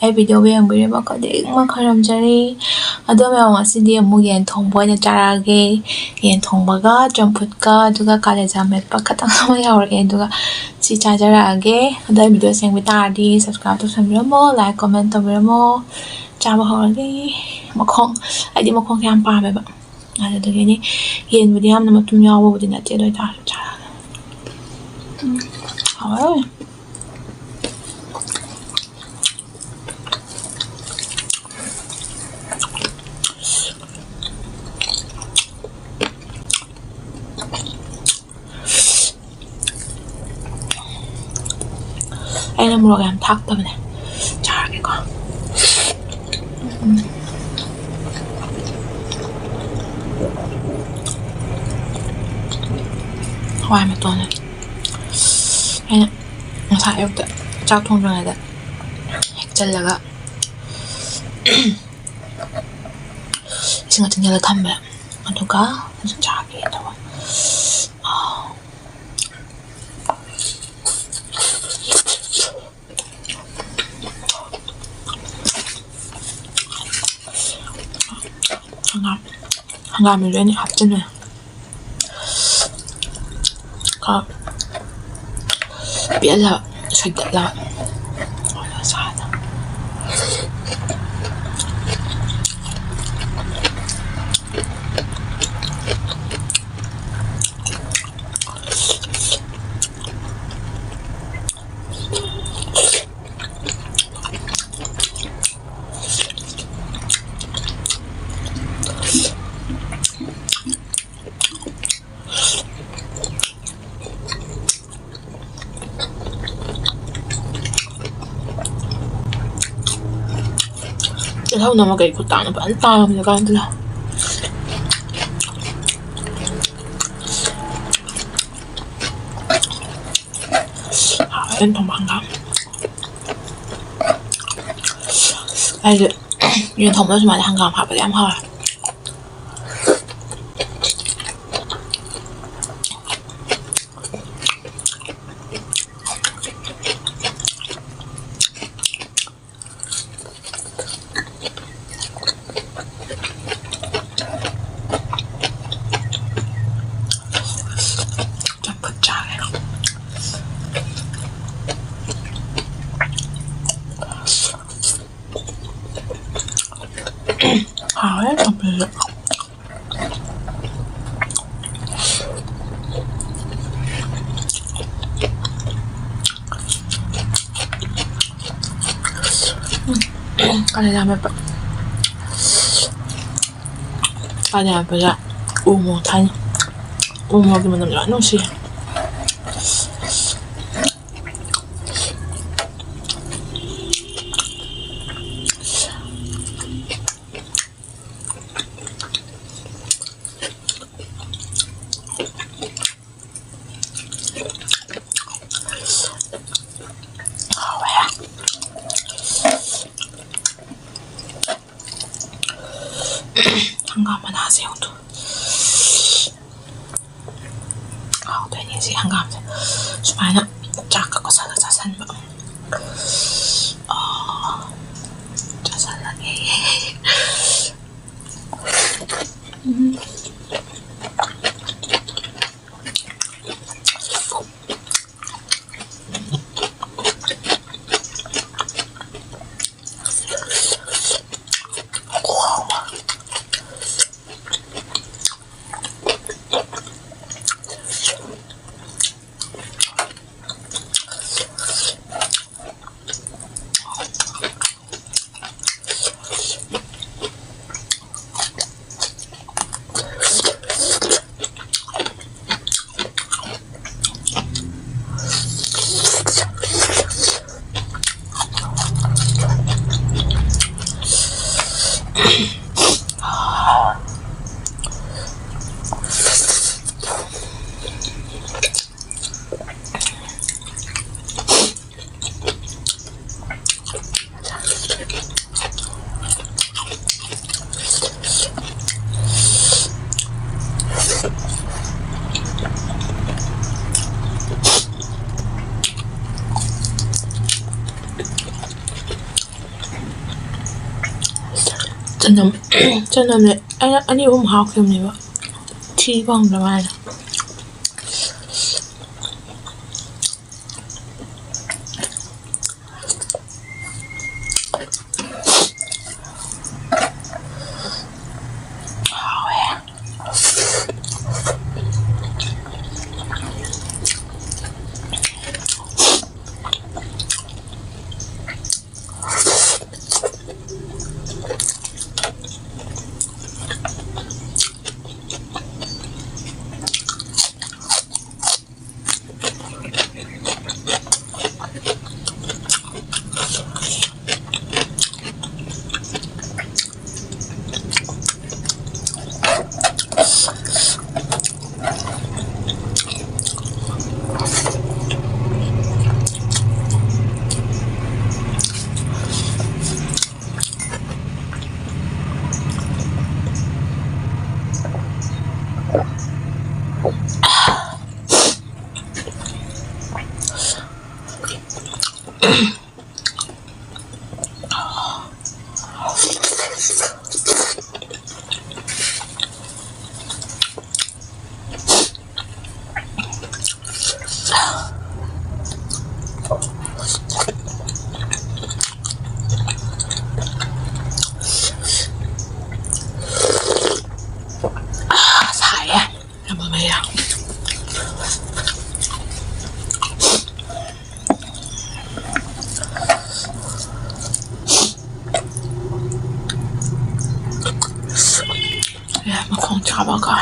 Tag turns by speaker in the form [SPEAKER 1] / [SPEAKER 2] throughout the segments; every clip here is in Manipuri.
[SPEAKER 1] ꯑꯩ ꯚꯤꯗꯤꯑꯣ ꯌꯦꯡꯕꯤꯔꯤꯕ ꯈꯨꯗꯤꯡꯃꯛ ꯈꯣꯏꯔꯝꯖꯔꯤ ꯑꯗꯣ ꯃꯌꯥꯝ ꯉꯁꯤꯗꯤ ꯑꯃꯨꯛ ꯌꯦꯟ ꯊꯣꯡꯕ ꯑꯣꯏꯅ ꯆꯥꯔꯛꯑꯒꯦ ꯌꯦꯟ ꯊꯣꯡꯕꯒ ꯆꯝꯐꯨꯠꯀ ꯑꯗꯨꯒ ꯀꯥꯂꯦꯖꯥ ꯃꯦꯠꯄ ꯈꯇꯪ ꯑꯃ ꯌꯥꯎꯔꯛꯑꯦ ꯑꯗꯨꯒ ꯁꯤ ꯆꯥꯖꯔꯛꯑꯒꯦ ꯑꯗꯣ ꯑꯩ ꯚꯤꯗꯤꯑꯣ ꯌꯦꯡꯕ ꯇꯥꯔꯗꯤ ꯁꯕꯁꯀ꯭ꯔꯥꯏꯕ ꯇꯧꯁꯟꯕꯤꯔꯝꯃꯣ ꯂꯥꯏꯛ ꯀꯣꯃꯦꯟ ꯇꯧꯕꯤꯔꯝꯃꯣ ꯆꯥꯕ ꯍꯧꯔꯒꯦ ꯑꯩꯗꯤ ꯃꯈꯣꯡꯁꯦ ꯌꯥꯝ ꯄꯥꯝꯃꯦꯕ ꯑꯗꯨꯗꯒꯤꯗꯤ ꯌꯦꯟꯕꯨꯗꯤ ꯌꯥꯝꯅ ꯃꯇꯨꯝ ꯌꯥꯎꯕꯕꯨꯗꯤ ꯅꯠꯇꯦ ꯑꯗꯨ ꯑꯣꯏꯇꯥꯔꯁꯨ ꯆꯥꯔꯛꯑꯒꯦ ꯍꯥꯎꯋꯦ ꯑꯩꯅ ꯃꯣꯔꯣꯛ ꯌꯥꯝ ꯊꯥꯛꯇꯕꯅꯦ ꯆꯥꯔꯒꯦꯀꯣ ꯍꯋꯥꯏ ꯃꯇꯣꯟꯅꯦ ꯑꯩꯅ ꯉꯁꯥꯏ ꯑꯌꯨꯛꯇ ꯆꯥꯛ ꯊꯣꯡꯗ꯭ꯔꯤꯉꯩꯗ ꯍꯦꯛꯆꯜꯂꯒ ꯏꯁꯤꯡ ꯇꯤꯡꯖꯜꯂ ꯊꯝꯃꯦ ꯑꯗꯨꯒ ꯍꯧꯖꯤꯛ ꯆꯥꯒꯦ ꯇꯧꯕ ꯍꯪꯒꯥꯝꯗꯨꯁꯨ ꯑꯩꯅ ꯍꯥꯞꯆꯤꯟꯕꯅꯦ ꯈꯔ ꯄꯦꯠꯂꯒ ꯁꯣꯏꯗꯠꯂꯒ ꯁꯥꯅ ꯇꯤꯜꯍꯧ ꯅꯝꯃ ꯀꯩ ꯈꯨꯇꯥꯡꯅ ꯐꯖꯅ ꯇꯥꯡꯉꯕꯅꯤ ꯀꯥꯟꯗ ꯍꯥꯎꯋꯦ ꯊꯣꯡꯕ ꯍꯪꯒꯥꯝ ꯑꯩꯁꯦ ꯌꯦꯟ ꯊꯣꯡꯕꯗ ꯁꯨꯃꯥꯏꯅ ꯍꯪꯒꯥꯝ ꯍꯥꯞꯄꯗꯤ ꯌꯥꯝ ꯍꯥꯎꯋꯦ ꯆꯝꯐꯨꯠ ꯆꯥꯒꯦ hào hết không được Kaya namin pa umo tayo umo gimana nila ano siya hanggaman hasil tuh udah ini sih hanggaman supaya cakep kok salah sasan mbak sasan lagi ꯆꯅꯝꯅꯦ ꯑꯩꯅ ꯑꯅꯤ ꯑꯍꯨꯝ ꯍꯥꯞꯈꯤꯕꯅꯦꯕ ꯊꯤ ꯐꯪꯗ꯭ꯔꯃꯥꯏꯅ ꯃꯈꯣꯡ ꯆꯥꯕꯒ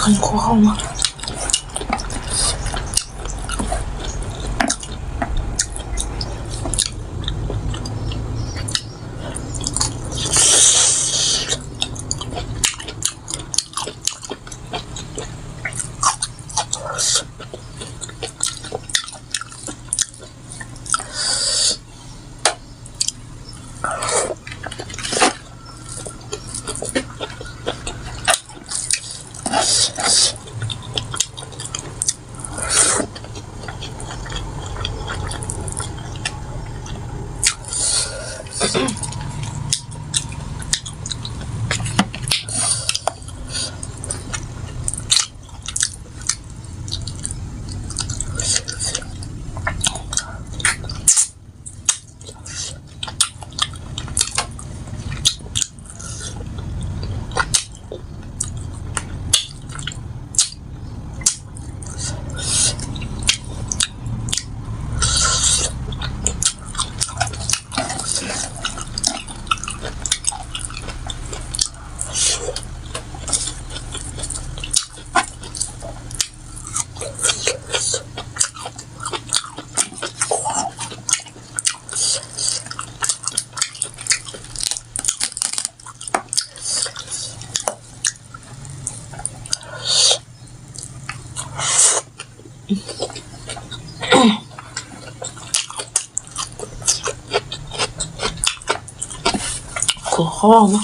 [SPEAKER 1] 很火好吗？可好吗？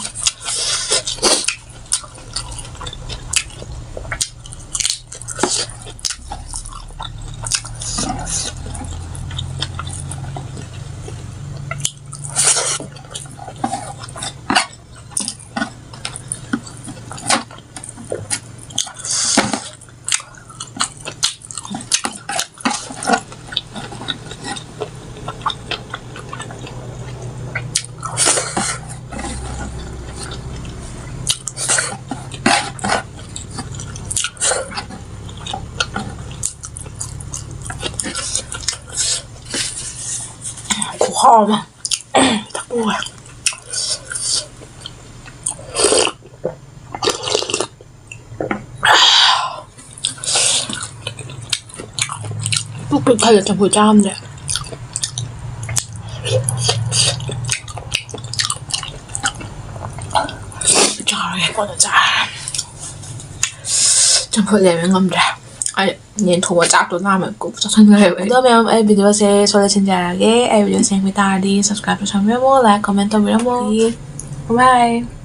[SPEAKER 1] mà thật rồi lúc thầy là trong buổi trăm đấy trời ơi con là chả trong buổi lễ mình ngâm ra nhìn thua chắc tôi làm cũng chắc thân người vậy. Đó mẹ em video sẽ cho lên channel cái em video xem người ta đi subscribe cho channel like comment video bye bye.